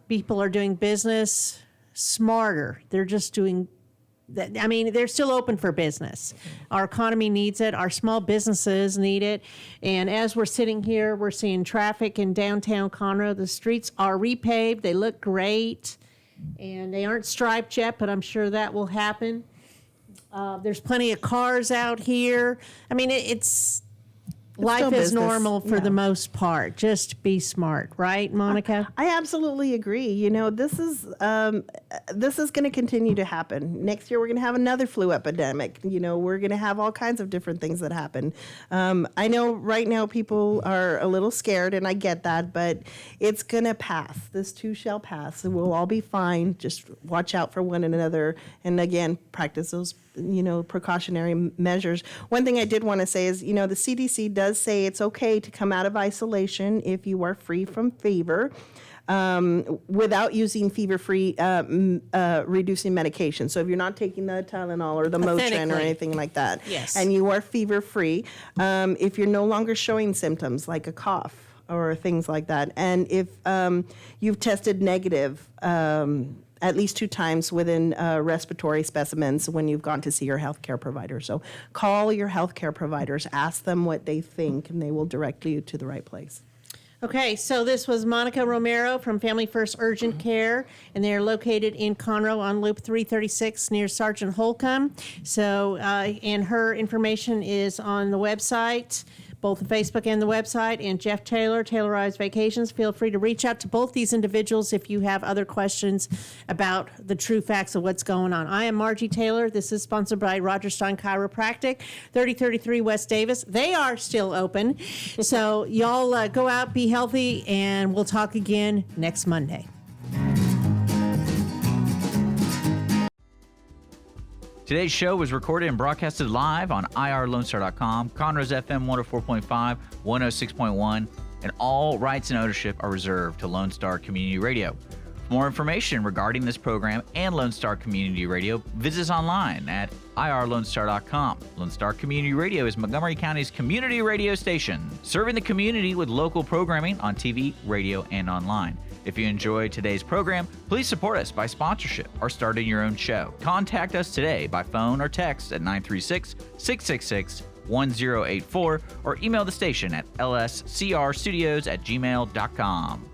People are doing business smarter. They're just doing that. I mean, they're still open for business. Our economy needs it. Our small businesses need it. And as we're sitting here, we're seeing traffic in downtown Conroe. The streets are repaved. They look great. And they aren't striped yet, but I'm sure that will happen. There's plenty of cars out here. I mean, it's life still is business. normal for Yeah. the most part. Just be smart, right, Monica? I absolutely agree. You know, this is going to continue to happen. Next year, we're going to have another flu epidemic. You know, we're going to have all kinds of different things that happen. I know right now people are a little scared, and I get that, but it's going to pass. This too shall pass. We'll all be fine. Just watch out for one another, and again, practice those precautionary measures. One thing I did want to say is, the CDC does say it's okay to come out of isolation if you are free from fever without using fever-free reducing medication. So if you're not taking the Tylenol or the Motrin or Authentically. anything like that, Yes. and you are fever-free, if you're no longer showing symptoms like a cough or things like that, and if you've tested negative at least 2 times within respiratory specimens when you've gone to see your healthcare provider. So call your healthcare providers, ask them what they think, and they will direct you to the right place. Okay, so this was Monica Romero from Family First Urgent Care, and they're located in Conroe on Loop 336 near Sergeant Holcomb. So, and her information is on the website, both the Facebook and the website, and Jeff Taylor, Taylorized Vacations. Feel free to reach out to both these individuals if you have other questions about the true facts of what's going on. I am Margie Taylor. This is sponsored by Roger Stein Chiropractic, 3033 West Davis. They are still open. So y'all go out, be healthy, and we'll talk again next Monday. Today's show was recorded and broadcasted live on irlonestar.com, Conroe's FM 104.5, 106.1, and all rights and ownership are reserved to Lone Star Community Radio. For more information regarding this program and Lone Star Community Radio, visit us online at irlonestar.com. Lone Star Community Radio is Montgomery County's community radio station, serving the community with local programming on TV, radio, and online. If you enjoyed today's program, please support us by sponsorship or starting your own show. Contact us today by phone or text at 936-666-1084 or email the station at lscrstudios@gmail.com.